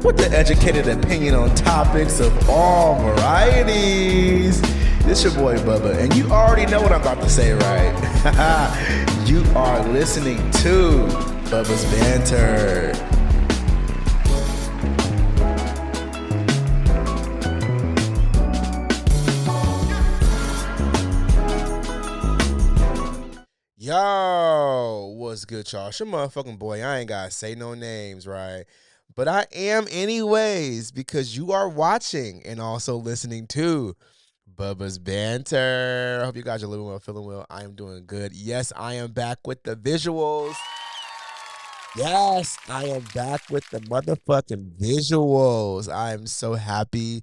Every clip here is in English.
with the educated opinion on topics of all varieties. This your boy Bubba, and you already know what I'm about to say, right? You are listening to Bubba's Banter. Yo, what's good, y'all? It's your motherfucking boy. I ain't gotta say no names, right? But I am anyways, because you are watching and also listening to Bubba's Banter. I hope you guys are living well, feeling well. I am doing good. Yes, I am back with the visuals. Yes, I am back with the motherfucking visuals. I am so happy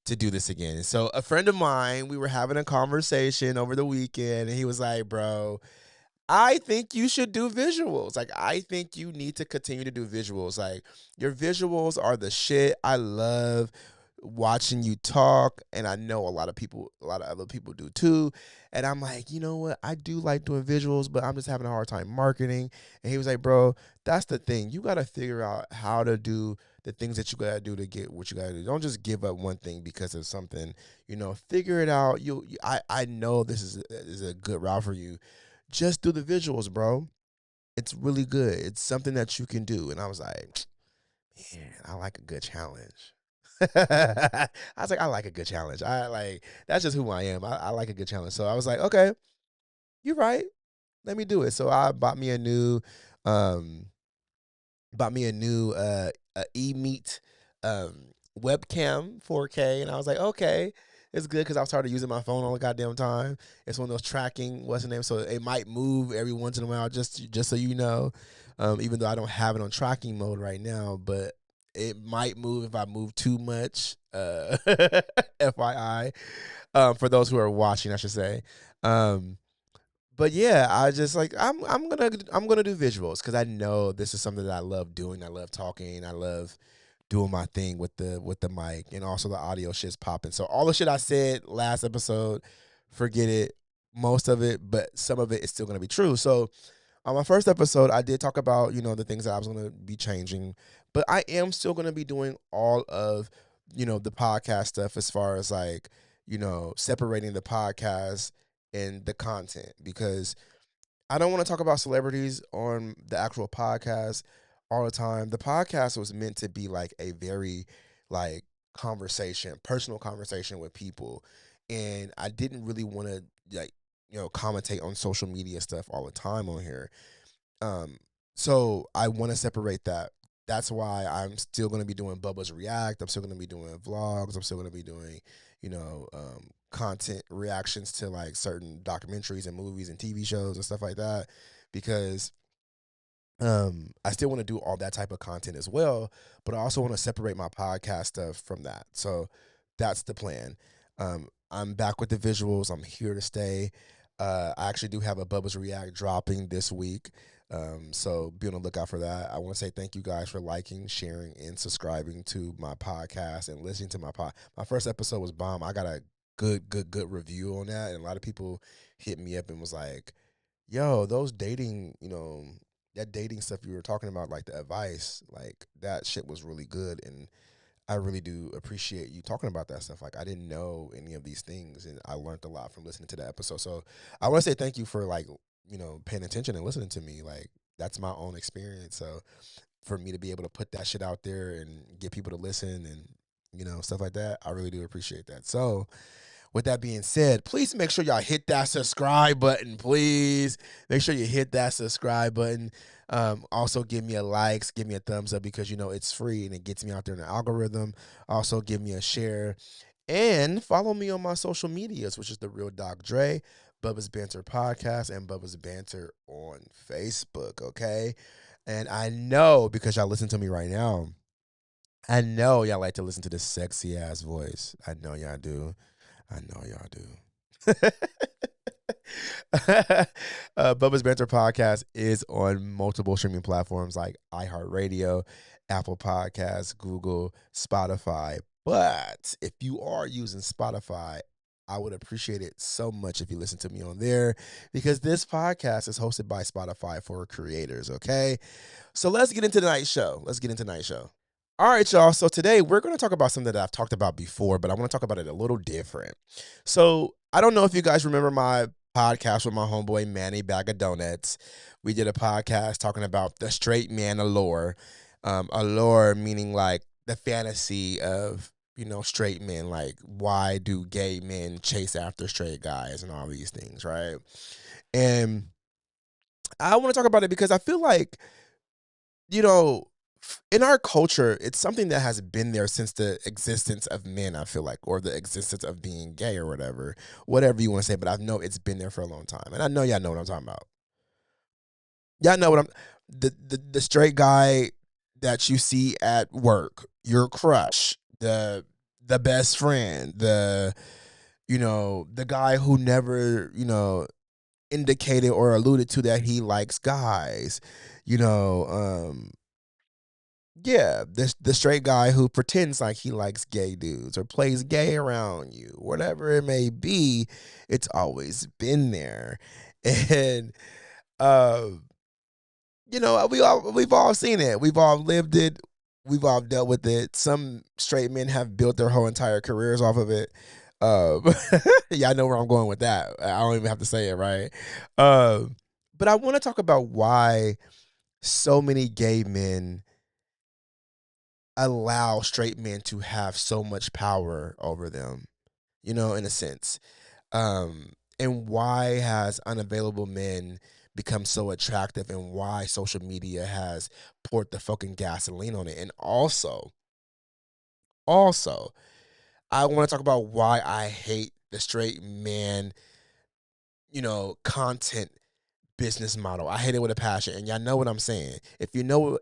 to do this again. So a friend of mine, we were having a conversation over the weekend, and he was like, bro, I think you should do visuals. Like, I think you need to continue to do visuals. Like, your visuals are the shit. I love watching you talk, and I know a lot of other people do too. And I'm like, you know what? I do like doing visuals, but I'm just having a hard time marketing. And he was like, bro, that's the thing. You got to figure out how to do the things that you got to do to get what you got to do. Don't just give up one thing because of something. Figure it out. I know this is a good route for you. Just do the visuals, bro. It's really good. It's something that you can do. And I was like, man, I like a good challenge. I was like, I like a good challenge. That's just who I am. I like a good challenge. So I was like, okay, you're right. Let me do it. So I bought me a new e-meet webcam 4K, and I was like, okay, it's good because I started using my phone all the goddamn time. It's one of those tracking, what's the name? So it might move every once in a while, just so you know. Even though I don't have it on tracking mode right now, but it might move if I move too much. FYI, for those who are watching, I should say. But yeah, I just like I'm gonna do visuals because I know this is something that I love doing. I love talking. I love doing my thing with the mic, and also the audio shit's popping. So all the shit I said last episode, forget it. Most of it, but some of it is still gonna be true. So on my first episode, I did talk about the things that I was gonna be changing, but I am still gonna be doing all of the podcast stuff as far as like separating the podcast and the content, because I don't want to talk about celebrities on the actual podcast all the time. The podcast was meant to be like a very like personal conversation with people. And I didn't really want to commentate on social media stuff all the time on here. So I want to separate that. That's why I'm still going to be doing Bubba's React. I'm still going to be doing vlogs. I'm still going to be doing, content reactions to like certain documentaries and movies and TV shows and stuff like that, because I still want to do all that type of content as well, but I also want to separate my podcast stuff from that. So that's the plan. I'm back with the visuals. I'm here to stay. I actually do have a Bubba's React dropping this week. So be on the lookout for that. I want to say thank you guys for liking, sharing, and subscribing to my podcast and listening to my first episode was bomb. I got a good review on that, and a lot of people hit me up and was like, yo, those dating, that dating stuff you were talking about, like the advice, like that shit was really good. And I really do appreciate you talking about that stuff. Like, I didn't know any of these things, and I learned a lot from listening to that episode. So I want to say thank you for like, paying attention and listening to me. Like, that's my own experience. So for me to be able to put that shit out there and get people to listen and, stuff like that, I really do appreciate that. So with that being said, please make sure y'all hit that subscribe button. Please make sure you hit that subscribe button. Also, give me a likes, give me a thumbs up, because it's free and it gets me out there in the algorithm. Also, give me a share and follow me on my social medias, which is The Real Doc Dre, Bubba's Banter Podcast, and Bubba's Banter on Facebook. Okay, and I know because y'all listen to me right now, I know y'all like to listen to this sexy ass voice. I know y'all do. I know y'all do. Bubba's Banter Podcast is on multiple streaming platforms like iHeartRadio, Apple Podcasts, Google, Spotify. But if you are using Spotify, I would appreciate it so much if you listen to me on there, because this podcast is hosted by Spotify for creators, okay? So let's get into tonight's show. All right, y'all. So today we're going to talk about something that I've talked about before, but I want to talk about it a little different. So I don't know if you guys remember my podcast with my homeboy Manny Bag of Donuts. We did a podcast talking about the straight man allure. Allure meaning like the fantasy of, straight men. Like, why do gay men chase after straight guys and all these things, right? And I want to talk about it because I feel like, you know, in our culture, it's something that has been there since the existence of men, I feel like, or the existence of being gay or whatever you want to say. But I know it's been there for a long time. And I know y'all know what I'm talking about. Y'all know what the straight guy that you see at work, your crush, the best friend, the guy who never, indicated or alluded to that he likes guys, you know, yeah, the straight guy who pretends like he likes gay dudes or plays gay around you, whatever it may be, it's always been there. And um, we've all seen it. We've all lived it. We've all dealt with it. Some straight men have built their whole entire careers off of it. Um, yeah, I know where I'm going with that. I don't even have to say it, right? But I want to talk about why so many gay men allow straight men to have so much power over them, in a sense. And why has unavailable men become so attractive and why social media has poured the fucking gasoline on it. And also, I want to talk about why I hate the straight man, content business model. I hate it with a passion, and y'all know what I'm saying. If you know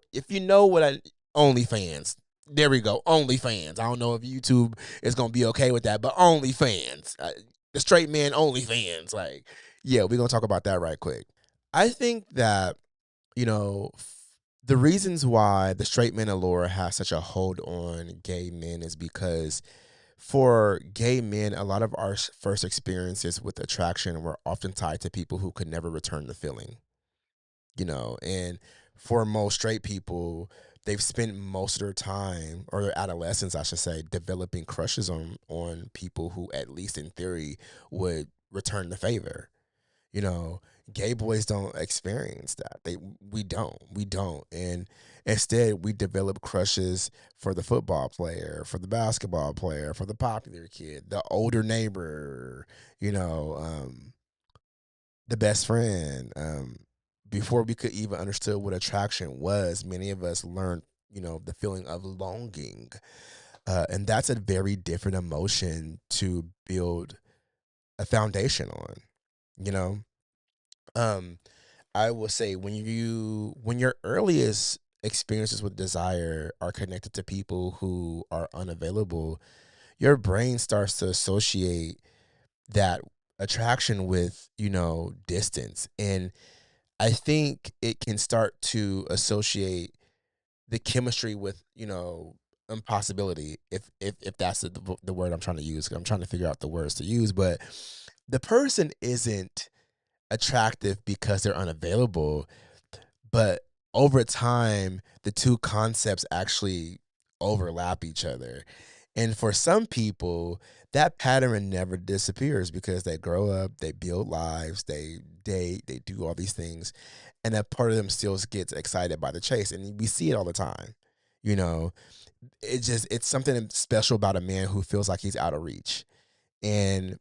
what OnlyFans. There we go, OnlyFans. I don't know if YouTube is gonna be okay with that, but OnlyFans, the straight man OnlyFans. Like, yeah, we're gonna talk about that right quick. I think that the reasons why the straight man allure has such a hold on gay men is because for gay men, a lot of our first experiences with attraction were often tied to people who could never return the feeling, and for most straight people, they've spent most of their time or their adolescence, I should say, developing crushes on people who, at least in theory, would return the favor. you know Gay boys don't experience that. We don't, and instead we develop crushes for the football player, for the basketball player, for the popular kid, the older neighbor, you know the best friend. Before we could even understood what attraction was, many of us learned the feeling of longing, and that's a very different emotion to build a foundation on. you know um I will say, when your earliest experiences with desire are connected to people who are unavailable, your brain starts to associate that attraction with, distance. And I think it can start to associate the chemistry with, impossibility, if that's the word I'm trying to use. I'm trying to figure out the words to use, but the person isn't attractive because they're unavailable, but over time the two concepts actually overlap each other. And for some people, that pattern never disappears because they grow up, they build lives, they date, they do all these things, and that part of them still gets excited by the chase. And we see it all the time. you know it's something special about a man who feels like he's out of reach. And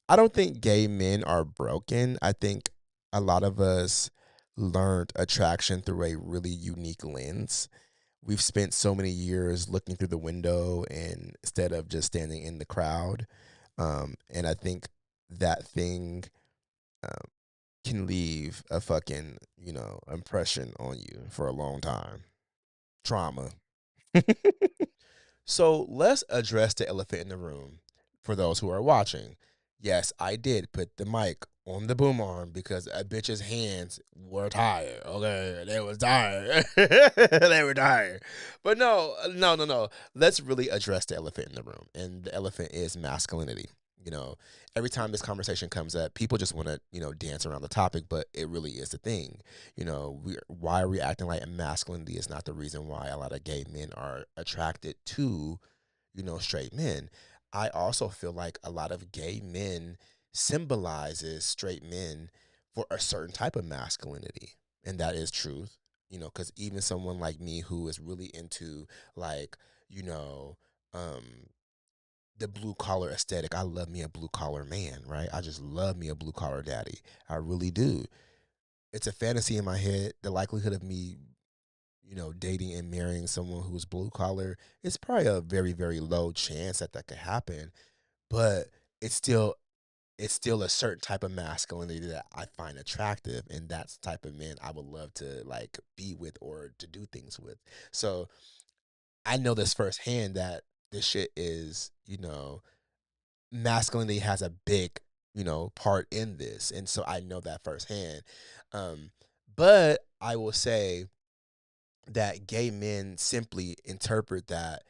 I don't think gay men are broken. I think a lot of us learned attraction through a really unique lens. We've spent so many years looking through the window and instead of just standing in the crowd. And I think that thing um, can leave a fucking, impression on you for a long time. Trauma. So let's address the elephant in the room for those who are watching. Yes, I did put the mic on the boom arm because a bitch's hands were tired. Okay, they was tired. They were tired. But no, no, no, no. Let's really address the elephant in the room, and the elephant is masculinity. You know, every time this conversation comes up, people just want to, dance around the topic, but it really is the thing. Why are we acting like masculinity is not the reason why a lot of gay men are attracted to, straight men? I also feel like a lot of gay men symbolizes straight men for a certain type of masculinity, and that is truth. Because even someone like me who is really into like, you know, um, the blue collar aesthetic. I love me a blue collar man, right? I just love me a blue collar daddy. I really do. It's a fantasy in my head. The likelihood of me, dating and marrying someone who's blue collar, it's probably a very, very low chance that that could happen. But it's still it's still a certain type of masculinity that I find attractive, and that's the type of man I would love to like be with or to do things with. So I know this firsthand that this shit is, masculinity has a big, part in this. And so I know that firsthand. Um, but I will say that gay men simply interpret that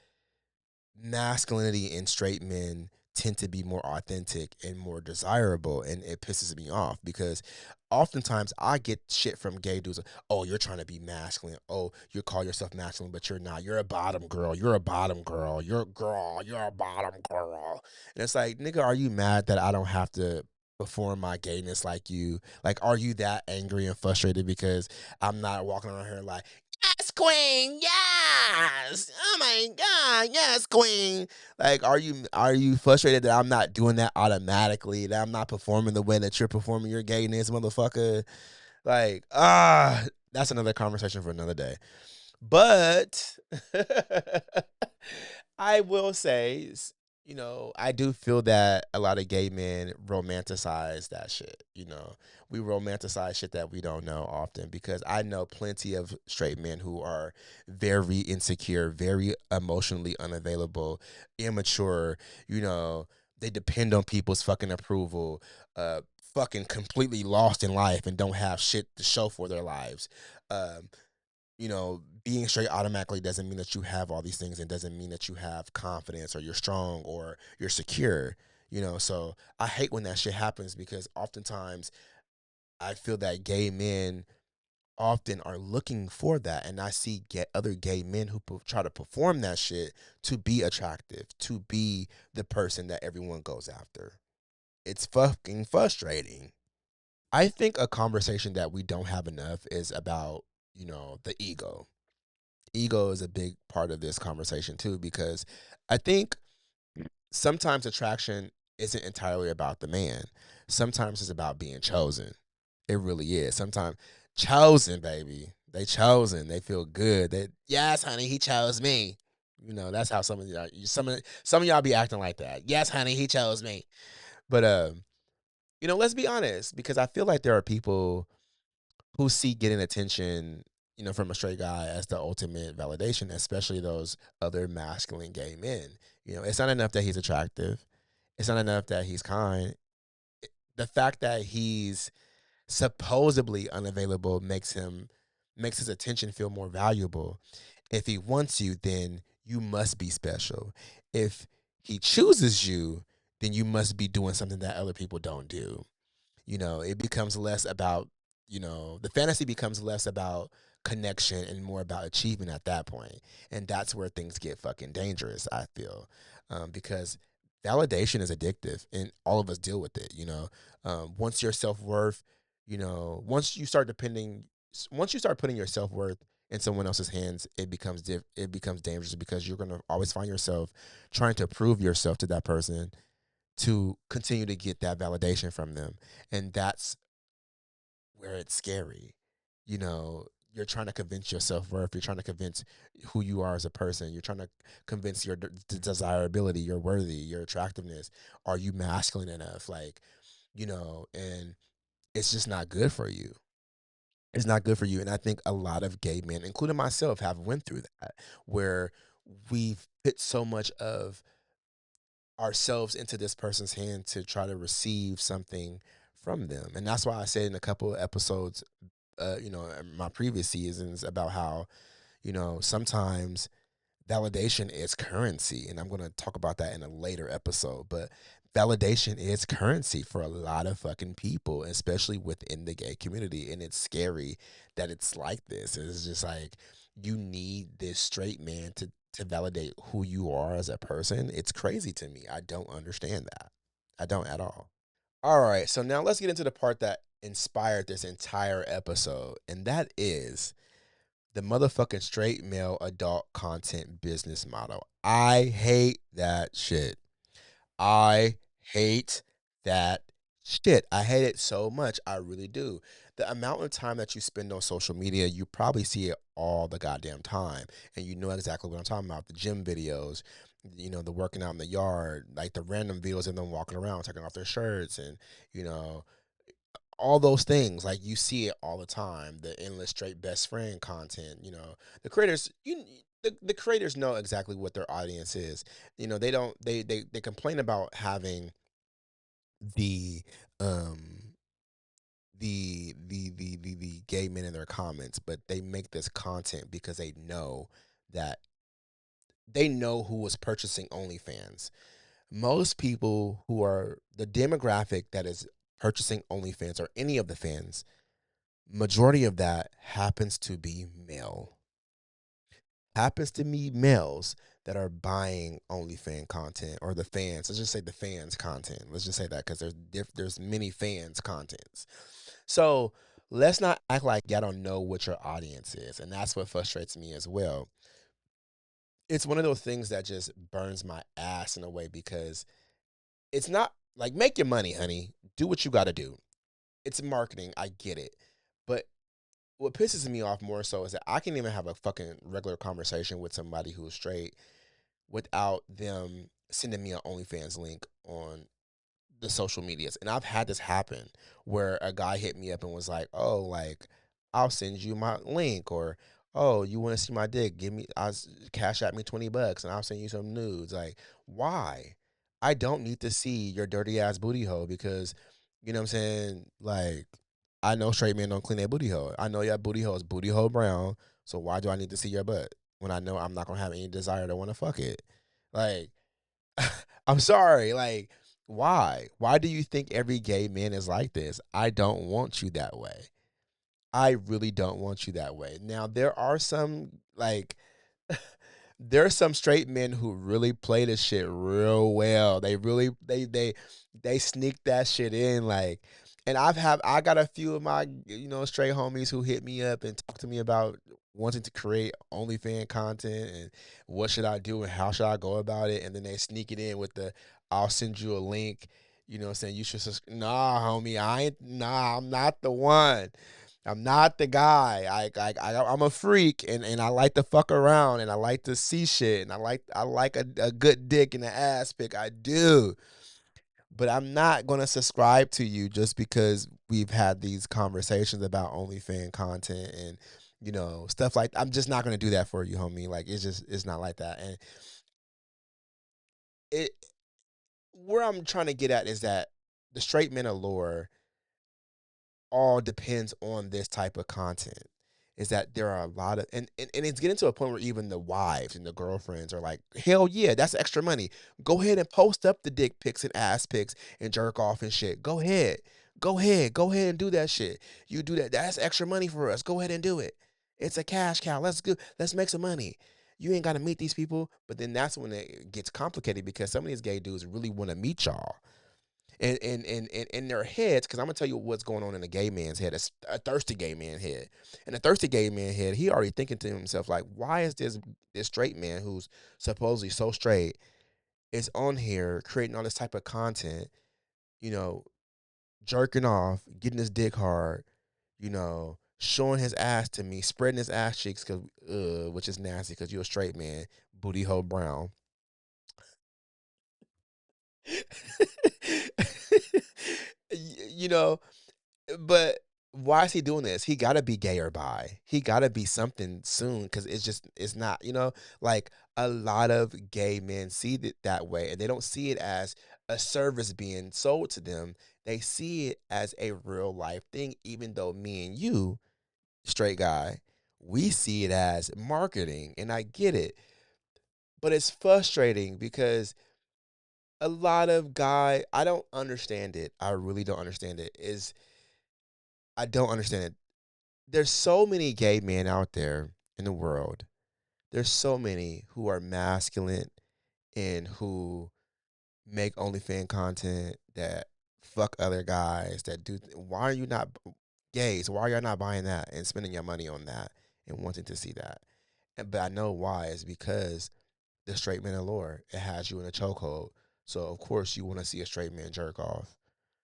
masculinity in straight men tend to be more authentic and more desirable, and it pisses me off because oftentimes I get shit from gay dudes like, oh, you're trying to be masculine, oh, you call yourself masculine but you're not, you're a bottom girl, you're a bottom girl, you're a girl, you're a bottom girl. And it's like, nigga, are you mad that I don't have to perform my gayness like you? Like, are you that angry and frustrated because I'm not walking around here like, yes, queen, yes, oh my god, yes, queen? Like, are you frustrated that I'm not doing that automatically, that I'm not performing the way that you're performing your gayness, motherfucker? Like, that's another conversation for another day. But I will say, I do feel that a lot of gay men romanticize that shit. We romanticize shit that we don't know often, because I know plenty of straight men who are very insecure, very emotionally unavailable, immature, you know, they depend on people's fucking approval, uh, fucking completely lost in life and don't have shit to show for their lives. Um, being straight automatically doesn't mean that you have all these things, and doesn't mean that you have confidence or you're strong or you're secure. So I hate when that shit happens, because oftentimes I feel that gay men often are looking for that, and I see get other gay men who try to perform that shit to be attractive, to be the person that everyone goes after. It's fucking frustrating. I think a conversation that we don't have enough is about, the ego. Ego is a big part of this conversation too, because I think sometimes attraction isn't entirely about the man. Sometimes it's about being chosen. It really is. Sometimes chosen, baby. They chosen. They feel good. That, yes, honey, he chose me. That's how some of y'all be acting like that. Yes, honey, he chose me. But let's be honest, because I feel like there are people who see getting attention, from a straight guy as the ultimate validation, especially those other masculine gay men. It's not enough that he's attractive. It's not enough that he's kind. The fact that he's supposedly unavailable makes his attention feel more valuable. If he wants you, then you must be special. If he chooses you, then you must be doing something that other people don't do. It becomes less about, the fantasy becomes less about connection and more about achievement at that point. And that's where things get fucking dangerous, I feel. Because validation is addictive, and all of us deal with it. Once your self-worth, once you start putting your self-worth in someone else's hands, it becomes dangerous, because you're going to always find yourself trying to prove yourself to that person to continue to get that validation from them. And that's where it's scary. You're trying to convince your self worth. You're trying to convince who you are as a person. You're trying to convince your desirability, your worthy, your attractiveness. Are you masculine enough? Like, and it's just not good for you. It's not good for you. And I think a lot of gay men, including myself, have went through that, where we've put so much of ourselves into this person's hand to try to receive something from them. And that's why I said in a couple of episodes, in my previous seasons, about how, sometimes validation is currency. And I'm going to talk about that in a later episode. But validation is currency for a lot of fucking people, especially within the gay community. And it's scary that it's like this. It's just like you need this straight man to validate who you are as a person. It's crazy to me. I don't understand that. I don't at all. All right, so now let's get into the part that inspired this entire episode, and that is the motherfucking straight male adult content business model. I hate that shit. I hate that shit. I hate it so much. I really do. The amount of time that you spend on social media, you probably see it all the goddamn time. And you know exactly what I'm talking about. The gym videos, the working out in the yard, like the random videos of them walking around, taking off their shirts, and, you know, all those things. Like you see it all the time. The endless straight best friend content, the creators, the creators know exactly what their audience is. They don't, they complain about having the um the gay men in their comments, but they make this content because that they know who was purchasing OnlyFans. Most people who are the demographic that is purchasing OnlyFans or any of the fans, majority of that happens to be male. Happens to be males that are buying OnlyFans content, or the fans. Let's just say the fans content. Let's just say that because there's many fans contents. So let's not act like y'all don't know what your audience is, and that's what frustrates me as well. It's one of those things that just burns my ass in a way, because it's not like, make your money, honey. Do what you got to do. It's marketing. I get it, but what pisses me off more so is that I can even have a fucking regular conversation with somebody who's straight without them sending me an OnlyFans link on the social medias. And I've had this happen where a guy hit me up and was like, "Oh, like, I'll send you my link," or, "Oh, you want to see my dick? Cash at me $20 and I'll send you some nudes." Like, why? I don't need to see your dirty ass booty hole, because you know what I'm saying? Like, I know straight men don't clean their booty hole. I know your booty hole is booty hole brown. So why do I need to see your butt when I know I'm not gonna have any desire to want to fuck it? Like, I'm sorry. Like, why? Why do you think every gay man is like this? I don't want you that way. I really don't want you that way. Now, there are some, like, there's some straight men who really play this shit real well. They really they sneak that shit in, like. And I got a few of my straight homies who hit me up and talk to me about wanting to create OnlyFans content, and what should I do and how should I go about it, and then they sneak it in with the, "I'll send you a link," saying you should nah, homie, I'm not the one. I'm not the guy. I'm a freak, and I like to fuck around, and I like to see shit, and I like a good dick in the ass pic. I do, but I'm not gonna subscribe to you just because we've had these conversations about OnlyFans content and stuff like. I'm just not gonna do that for you, homie. Like, it's not like that. And it where I'm trying to get at is that the straight men allure all depends on this type of content. Is that there are a lot of, and it's getting to a point where even the wives and the girlfriends are like, "Hell yeah, that's extra money. Go ahead and post up the dick pics and ass pics and jerk off and shit. Go ahead. Go ahead and do that shit. You do that. That's extra money for us. Go ahead and do it. It's a cash cow. Let's make some money. You ain't gotta meet these people." But then that's when it gets complicated, because some of these gay dudes really want to meet y'all. And in their heads, because I'm gonna tell you what's going on in a gay man's head, a thirsty gay man head. And a thirsty gay man head, he already thinking to himself, like, why is this straight man who's supposedly so straight is on here creating all this type of content, you know, jerking off, getting his dick hard, showing his ass to me, spreading his ass cheeks, cause which is nasty, because you're a straight man, booty hole brown. you know, But why is he doing this? He got to be gay or bi. He got to be something soon, because it's not, like, a lot of gay men see it that way, and they don't see it as a service being sold to them. They see it as a real life thing, even though me and you, straight guy, we see it as marketing. And I get it. But it's frustrating because a lot of guy I don't understand it. I really don't understand it. Is I don't understand it. There's so many gay men out there in the world. There's so many who are masculine and who make OnlyFans content that fuck other guys that do. Why are you not gays? Why are y'all not buying that and spending your money on that and wanting to see that? But I know why is because the straight man allure it has you in a chokehold. So of course you want to see a straight man jerk off.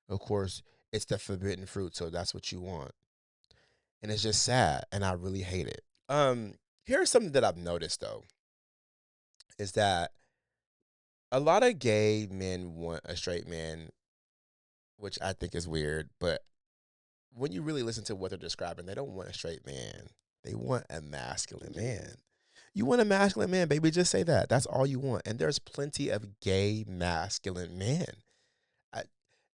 Of course it's the forbidden fruit, so that's what you want, and it's just sad, and I really hate it. Here's something that I've noticed though is that a lot of gay men want a straight man, which I think is weird, but when you really listen to what they're describing, they don't want a straight man. They want a masculine man. You want a masculine man, baby, just say that. That's all you want. And there's plenty of gay masculine men. I,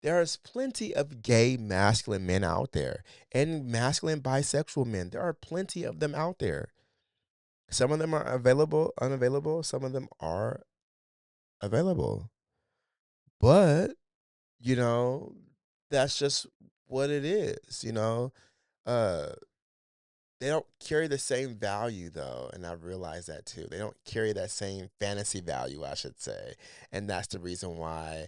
there's plenty of gay masculine men out there and masculine bisexual men. There are plenty of them out there. Some of them are available, unavailable. Some of them are available. But, you know, that's just what it is, you know? Uh they don't carry the same value though, and I realize that too. They don't carry that same fantasy value, I should say. And that's the reason why,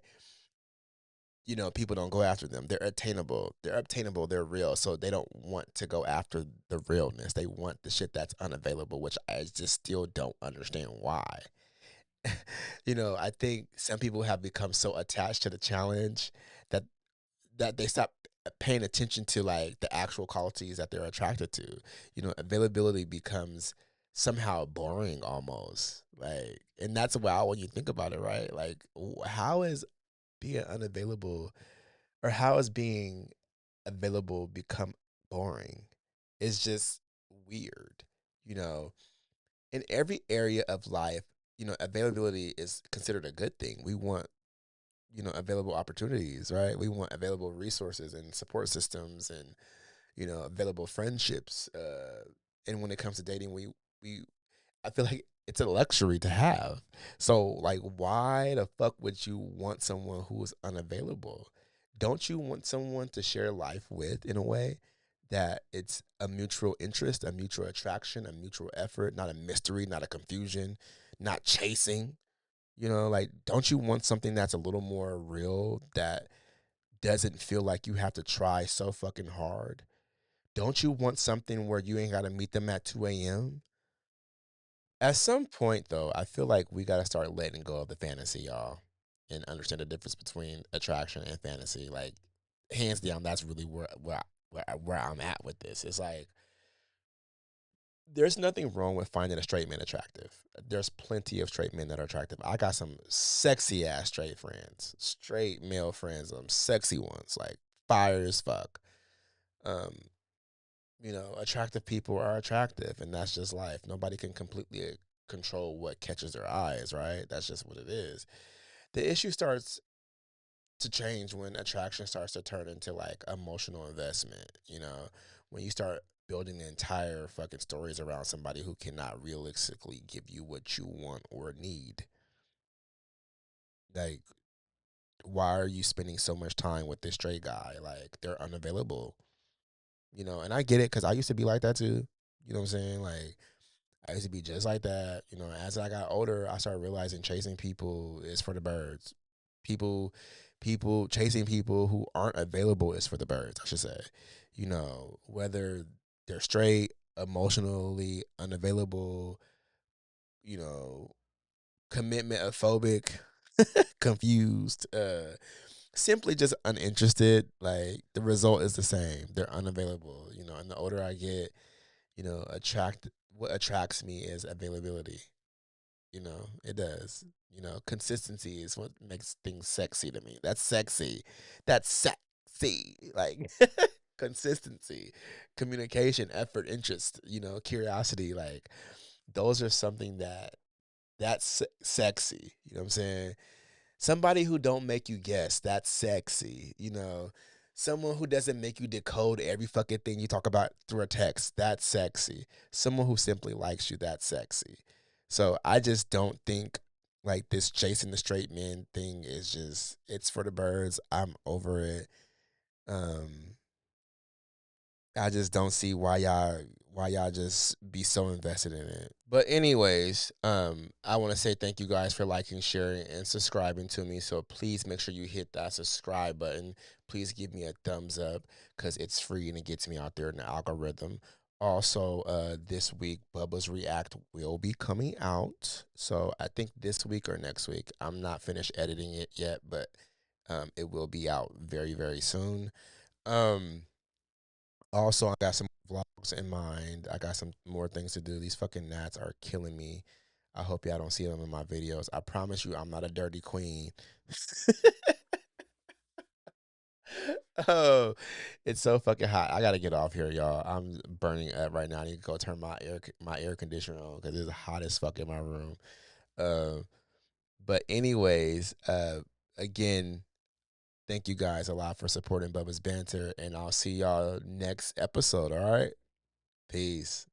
people don't go after them. They're attainable. They're obtainable. They're real. So they don't want to go after the realness. They want the shit that's unavailable, which I just still don't understand why. I think some people have become so attached to the challenge that they stop paying attention to like the actual qualities that they're attracted to. Availability becomes somehow boring almost. Like, and that's wild when you think about it, right? Like, how is being unavailable, or how has being available become boring? It's just weird, you know. In every area of life, availability is considered a good thing. We want, available opportunities, right? We want available resources and support systems and, available friendships. And when it comes to dating, we I feel like it's a luxury to have. So like, why the fuck would you want someone who is unavailable? Don't you want someone to share life with in a way that it's a mutual interest, a mutual attraction, a mutual effort, not a mystery, not a confusion, not chasing? Like, don't you want something that's a little more real, that doesn't feel like you have to try so fucking hard? Don't you want something where you ain't got to meet them at 2 a.m.? At some point, though, I feel like we got to start letting go of the fantasy, y'all, and understand the difference between attraction and fantasy. Like, hands down, that's really where I'm at with this. It's like there's nothing wrong with finding a straight man attractive. There's plenty of straight men that are attractive. I got some sexy ass straight friends, straight male friends, sexy ones, like fire as fuck. Um, attractive people are attractive, and that's just life. Nobody can completely control what catches their eyes, right? That's just what it is. The issue starts to change when attraction starts to turn into like emotional investment, when you start building entire fucking stories around somebody who cannot realistically give you what you want or need. Like, why are you spending so much time with this straight guy? Like, they're unavailable, and I get it because I used to be like that too. You know what I'm saying? Like, I used to be just like that. As I got older, I started realizing chasing people is for the birds. People, people chasing people who aren't available is for the birds, I should say. Whether they're straight, emotionally unavailable, you know, commitment phobic, confused, simply just uninterested. Like, the result is the same. They're unavailable. And the older I get, what attracts me is availability. It does. Consistency is what makes things sexy to me. That's sexy. That's sexy. Like, consistency, communication, effort, interest, curiosity. Like, those are something that's sexy. You know what I'm saying? Somebody who don't make you guess, that's sexy. Someone who doesn't make you decode every fucking thing you talk about through a text, that's sexy. Someone who simply likes you, that's sexy. So I just don't think Like this chasing the straight men thing is just it's for the birds. I'm over it. Um I just don't see why y'all just be so invested in it. But anyways, I want to say thank you guys for liking, sharing, and subscribing to me. So please make sure you hit that subscribe button. Please give me a thumbs up because it's free and it gets me out there in the algorithm. Also, this week Bubba's React will be coming out. So I think this week or next week. I'm not finished editing it yet, but it will be out very, very soon. Um, Also, I got some vlogs in mind. I got some more things to do. These fucking gnats are killing me. I hope y'all don't see them in my videos. I promise you, I'm not a dirty queen. Oh, it's so fucking hot. I gotta get off here, y'all. I'm burning up right now. I need to go turn my air conditioner on because it's hot as fuck in my room. Uh, but anyways, again, thank you guys a lot for supporting Bubba's Banter, and I'll see y'all next episode. All right, peace.